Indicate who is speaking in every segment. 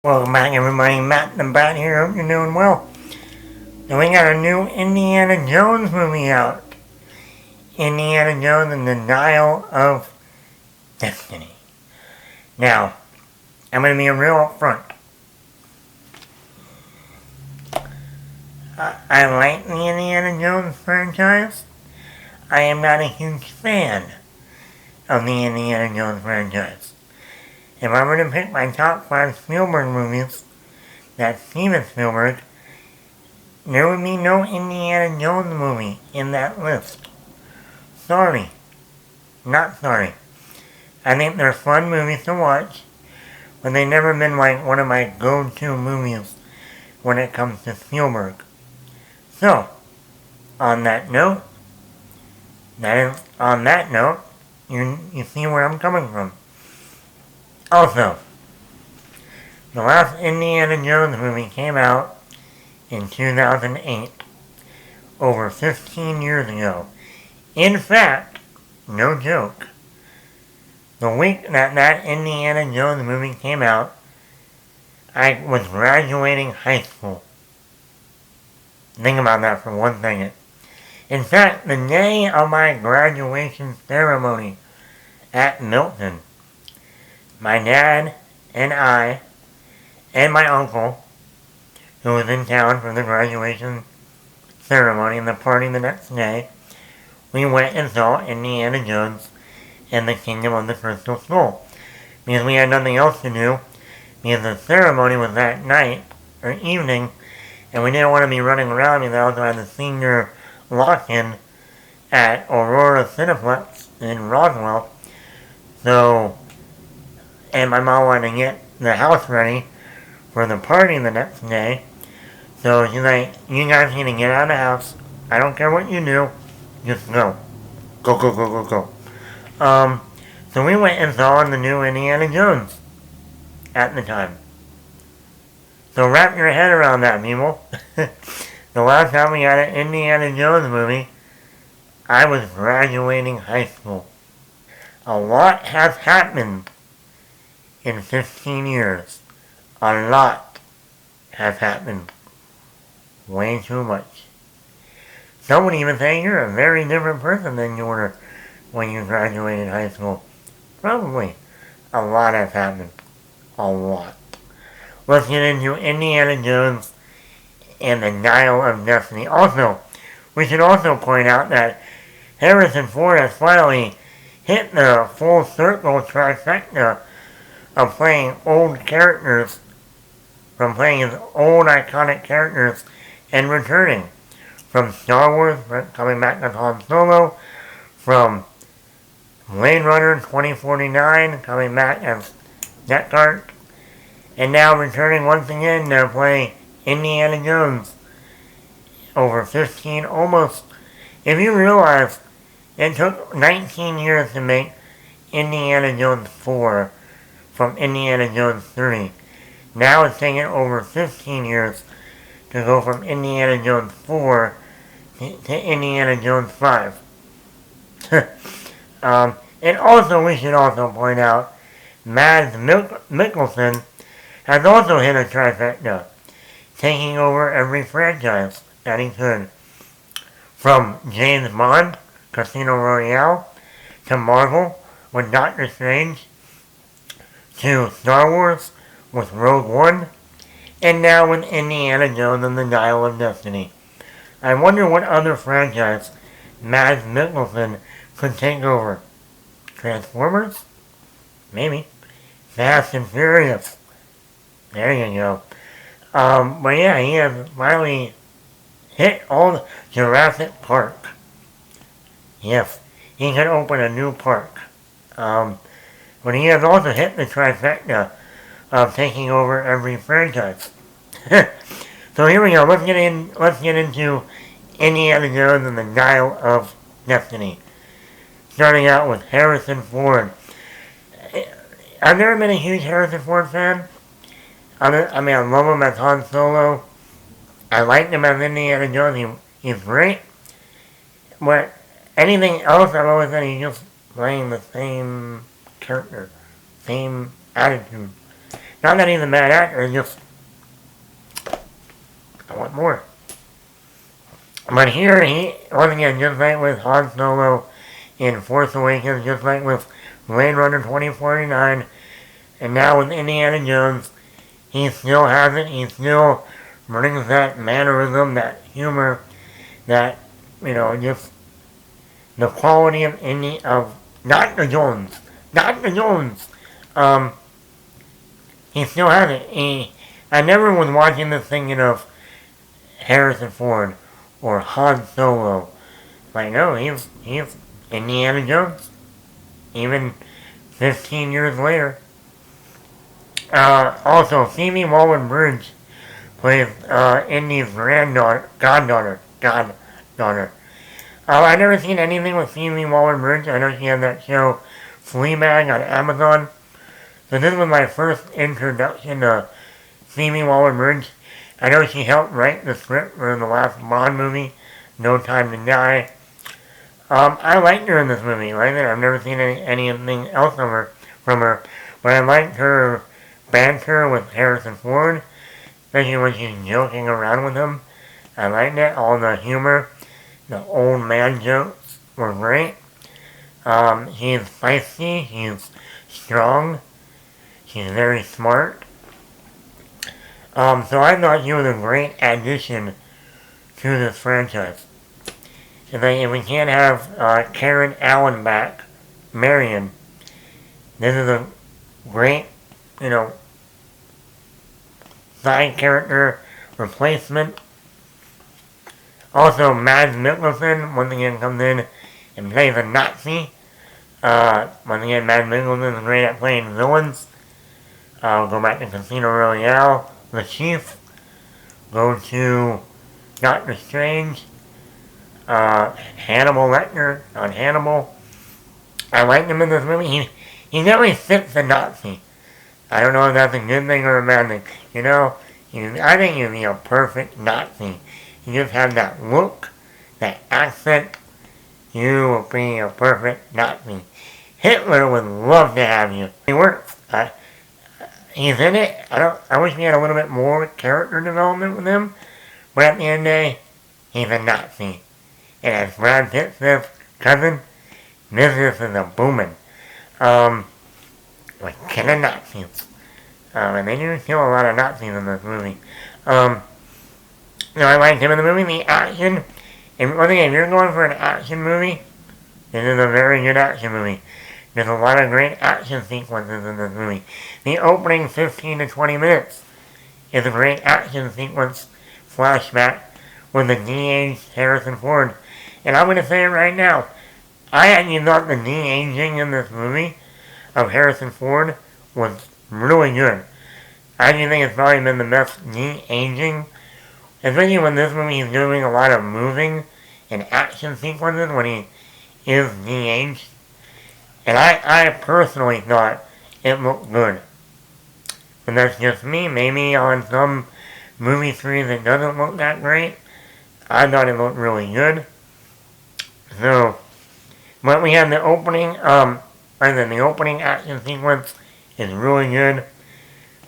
Speaker 1: Welcome back everybody, Matt the Bat here, hope you're doing well. So we got a new Indiana Jones movie out. Indiana Jones and the Dial of Destiny. Now, I'm going to be real upfront. I like the Indiana Jones franchise. I am not a huge fan of the Indiana Jones franchise. If I were to pick my top 5 Spielberg movies, that's Steven Spielberg, there would be no Indiana Jones movie in that list. Sorry. Not sorry. I think they're fun movies to watch, but they've never been like one of my go-to movies when it comes to Spielberg. So, on that note, you see where I'm coming from. Also, the last Indiana Jones movie came out in 2008, over 15 years ago. In fact, no joke, the week that Indiana Jones movie came out, I was graduating high school. Think about that for 1 second. In fact, the day of my graduation ceremony at Milton, my dad and I and my uncle, who was in town for the graduation ceremony and the party the next day, we went and saw Indiana Jones and the Kingdom of the Crystal Skull. Because we had nothing else to do, because the ceremony was that night, or evening, and we didn't want to be running around because I also had the senior lock-in at Aurora Cineplex in Roswell. So, and my mom wanted to get the house ready for the party the next day. So she's like, you guys need to get out of the house. I don't care what you do. Just go. Go, go, go, go, go. So we went and saw the new Indiana Jones at the time. So wrap your head around that, people. The last time we had an Indiana Jones movie, I was graduating high school. A lot has happened in 15 years. A lot has happened. Way too much. Some would even say you're a very different person than you were when you graduated high school. Probably. A lot has happened. A lot. Let's get into Indiana Jones and the Dial of Destiny. Also, we should also point out that Harrison Ford has finally hit the full circle trifecta of playing old characters, from playing his old iconic characters and returning. From Star Wars, coming back as Han Solo, from Blade Runner 2049, coming back as Deckard, and now returning once again to play Indiana Jones. Over 15, almost, if you realize, it took 19 years to make Indiana Jones 4 from Indiana Jones 3. Now it's taken over 15 years to go from Indiana Jones 4 to Indiana Jones 5. And also, we should also point out, Mads Mikkelsen has also hit a trifecta, taking over every franchise that he could. From James Bond, Casino Royale, to Marvel with Doctor Strange, to Star Wars with Rogue One, and now with Indiana Jones and the Dial of Destiny. I wonder what other franchise Mads Mikkelsen could take over. Transformers? Maybe. Fast and Furious. There you go. But yeah, he has finally hit all the Jurassic Park. Yes, he can open a new park. But he has also hit the trifecta of taking over every franchise. So here we go. Let's get into Indiana Jones and the Dial of Destiny. Starting out with Harrison Ford. I've never been a huge Harrison Ford fan. I love him as Han Solo. I like him as Indiana Jones. He's great. But anything else, I've always said he's just playing the same character, same attitude. Not that he's a bad actor, just I want more. But here, he, once again, just like with Han Solo in Force Awakens, just like with Blade Runner 2049, and now with Indiana Jones, he still has it. He still brings that mannerism, that humor, that, just the quality of Dr. Jones. Dr. Jones. He still has it. I never was watching this thinking of Harrison Ford or Han Solo. Like, no, he's Indiana Jones. Even 15 years later. Also, Phoebe Waller-Bridge plays Indy's goddaughter. I've never seen anything with Phoebe Waller-Bridge. I know she had that show Fleabag on Amazon. So this was my first introduction to Phoebe Waller-Bridge. I know she helped write the script for the last Bond movie, No Time to Die. I liked her in this movie. Like I've never seen anything else from her. But I liked her banter with Harrison Ford, especially when she's joking around with him. I liked it. All the humor, the old man jokes were great. She's feisty. She's strong. She's very smart. So I thought she was a great addition to this franchise. If we can't have Karen Allen back, Marion, this is a great, side character replacement. Also, Mads Mikkelsen once again comes in and plays a Nazi. Once again, Mads Mikkelsen is great at playing villains. Go back to Casino Royale, The Chief. Go to Doctor Strange. Hannibal Lecter on Hannibal. I like him in this movie. He never fits the Nazi. I don't know if that's a good thing or a bad thing. I think you'd be a perfect Nazi. You just have that look, that accent. You would be a perfect Nazi. Hitler would love to have you. He works. He's in it. I wish we had a little bit more character development with him. But at the end of the day, he's a Nazi. And as Brad Pitt says, cousin, business is a booming. Like king of Nazis. And they do kill a lot of Nazis in this movie. I liked him in the movie, the action. And one thing, if you're going for an action movie, this is a very good action movie. There's a lot of great action sequences in this movie. The opening 15 to 20 minutes is a great action sequence flashback with the de-aged Harrison Ford. And I'm going to say it right now. I actually thought the de-aging in this movie of Harrison Ford was really good. I actually think it's probably been the best de-aging. Especially when this movie is doing a lot of moving and action sequences when he is de-aged. And I personally thought it looked good. But that's just me. Maybe on some movie series it doesn't look that great. I thought it looked really good. So, but we have the opening, the opening action sequence is really good.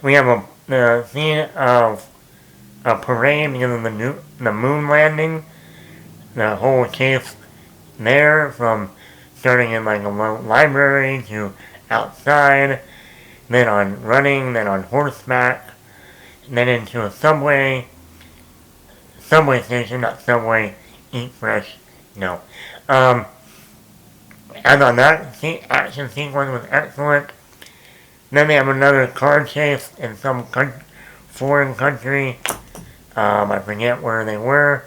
Speaker 1: We have the scene of a parade because of the moon landing. The whole chase there from starting in like a library to outside, then on running, then on horseback, then into a subway station, not Subway, Eat Fresh, no. I thought that action sequence was excellent. Then they have another car chase in some foreign country. I forget where they were.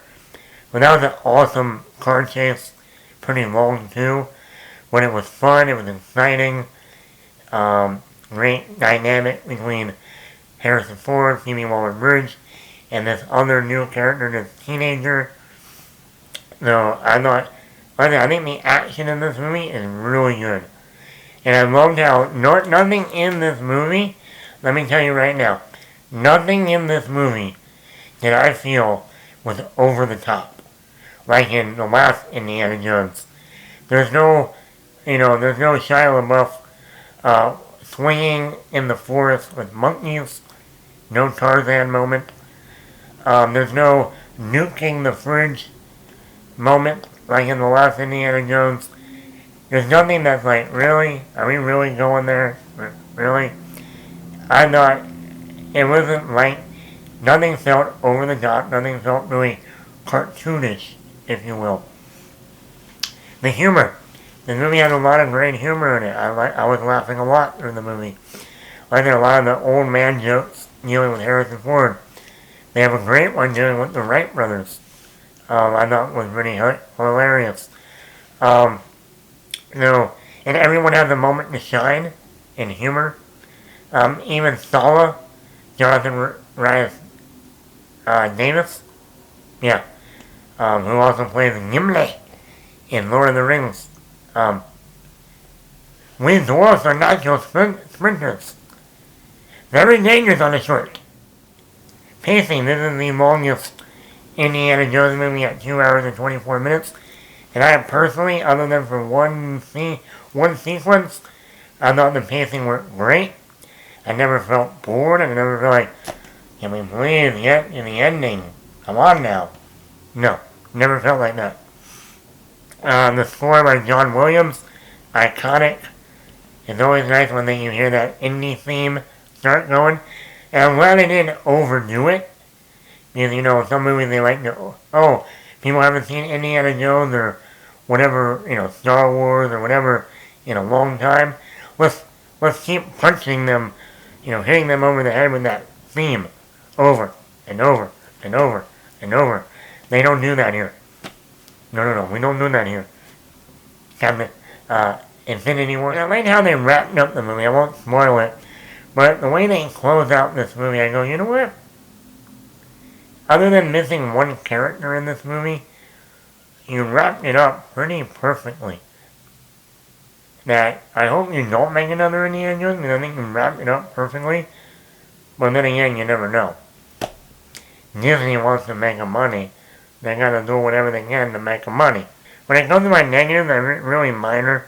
Speaker 1: But that was an awesome car chase. Pretty long too. But it was fun, it was exciting. Great dynamic between Harrison Ford, Phoebe Waller-Bridge, and this other new character, this teenager. So I think the action in this movie is really good. And I loved how nothing in this movie, let me tell you right now, nothing in this movie did I feel was over the top. Like in the last Indiana Jones. There's no Shia LaBeouf swinging in the forest with monkeys. No Tarzan moment. There's no nuking the fridge moment like in the last Indiana Jones. There's nothing that's like, really? Are we really going there? Really? I thought it wasn't like, nothing felt over the top, nothing felt really cartoonish, if you will. The humor. The movie had a lot of great humor in it. I was laughing a lot through the movie. I think a lot of the old man jokes dealing with Harrison Ford. They have a great one dealing with the Wright brothers. I thought was really hilarious. Um, and everyone has a moment to shine in humor. Even Sala, Jonathan Rhys Davis, yeah, who also plays Gimli in Lord of the Rings. We dwarfs are natural sprinters. Very dangerous on the short. Pacing, this is the longest Indiana Jones movie at 2 hours and 24 minutes. And I personally, other than for one sequence, I thought the pacing worked great. I never felt bored. I never felt like, can we please get in the ending? Come on now. No, never felt like that. The score by John Williams, iconic. It's always nice when you hear that indie theme start going. And I'm glad they didn't overdo it. Because, some movies they like to, people haven't seen Indiana Jones or whatever, Star Wars or whatever in a long time. Let's keep punching them, hitting them over the head with that theme over and over and over and over. They don't do that here. No, we don't do that here. Infinity War. I like how they wrapped up the movie. I won't spoil it. But the way they close out this movie, I go, you know what? Other than missing one character in this movie, you wrapped it up pretty perfectly. That I hope you don't make another Indiana Jones, because I think you wrapped it up perfectly. But then again, you never know. Disney wants to make money. They gotta do whatever they can to make money. When it comes to my negatives, they're really minor.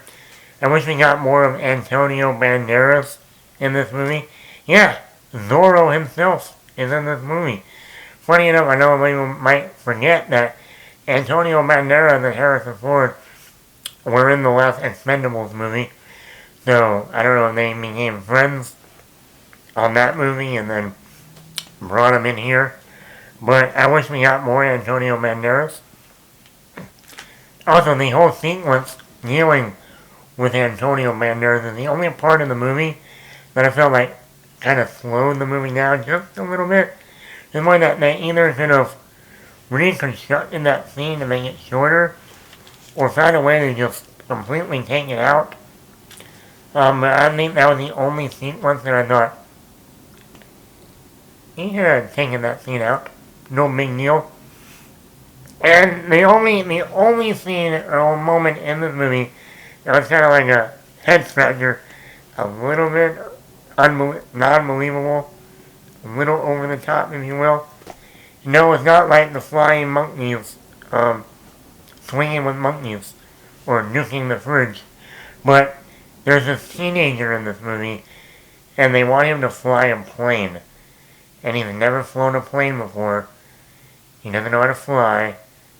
Speaker 1: I wish we got more of Antonio Banderas in this movie. Yeah, Zorro himself is in this movie. Funny enough, I know people might forget that Antonio Banderas and Harrison Ford were in the last Expendables movie. So, I don't know if they became friends on that movie and then brought him in here. But I wish we got more Antonio Banderas. Also, the whole sequence dealing with Antonio Banderas is the only part of the movie that I felt like kind of slowed the movie down just a little bit. It's more that they either could have reconstructed that scene to make it shorter, or found a way to just completely take it out. But I think that was the only sequence that I thought, he could have taken that scene out. No big deal. And the only scene or moment in this movie that was kind of like a head scratcher, a little bit non-believable, a little over the top, if you will. No, it's not like the flying monkeys, swinging with monkeys, or nuking the fridge. But there's this teenager in this movie, and they want him to fly a plane. And he's never flown a plane before. He doesn't know how to fly.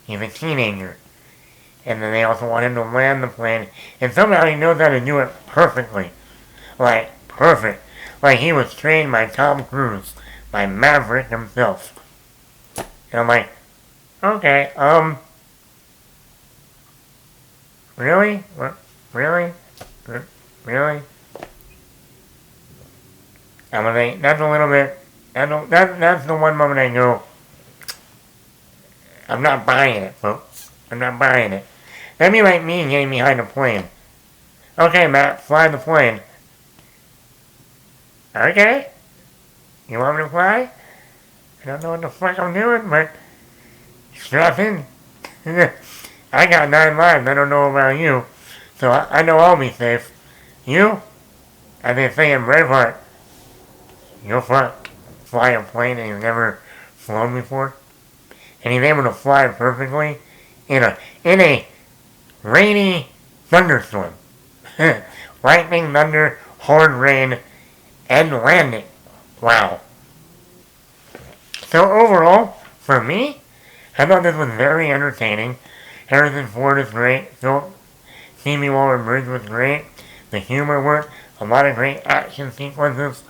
Speaker 1: He's a teenager. And then they also want him to land the plane. And somehow he knows how to do it perfectly. Like, perfect. Like he was trained by Tom Cruise. By Maverick himself. And I'm like, okay, really? What? Really? Really? I'm gonna think, that's a little bit, that's the one moment I go, I'm not buying it, folks. I'm not buying it. That'd be like me getting behind a plane. Okay, Matt, fly the plane. Okay. You want me to fly? I don't know what the fuck I'm doing, but strap in. I got 9 lives. I don't know about you. So I know I'll be safe. You? As they say in Braveheart, you'll fly a plane and you've never flown before? And he's able to fly perfectly in a rainy thunderstorm. Lightning, thunder, hard rain, and landing. Wow. So overall, for me, I thought this was very entertaining. Harrison Ford is great. Phoebe Waller-Bridge was great. The humor worked. A lot of great action sequences.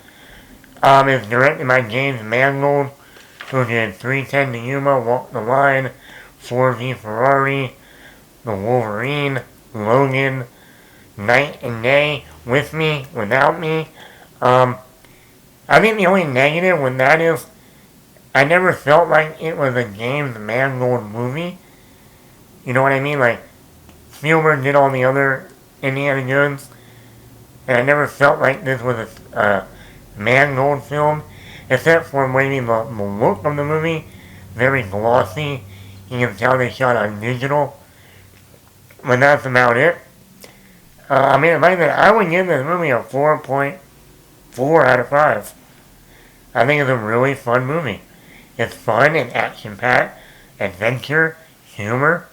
Speaker 1: It's directed by James Mangold, who did 310 to Yuma, Walk the Line, 4V Ferrari, The Wolverine, Logan, Night and Day, With Me, Without Me. I think the only negative with that is I never felt like it was a James Mangold movie. You know what I mean? Like, Spielberg did all the other Indiana Jones, and I never felt like this was a Mangold film, except for maybe the look of the movie, very glossy. You can tell they shot on digital, but that's about it. I would give this movie a 4.4 out of 5. I think it's a really fun movie. It's fun and action-packed, adventure, humor.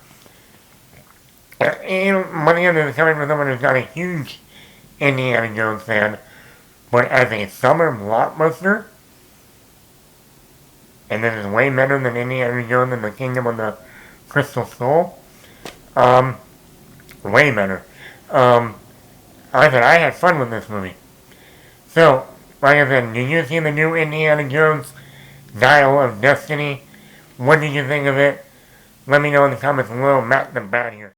Speaker 1: And one thing is coming from someone who's not a huge Indiana Jones fan, but as a summer blockbuster, and this is way better than Indiana Jones and the Kingdom of the Crystal Skull. Way better. I had fun with this movie. So, like I said, did you see the new Indiana Jones Dial of Destiny? What did you think of it? Let me know in the comments below. Matt the Bat here.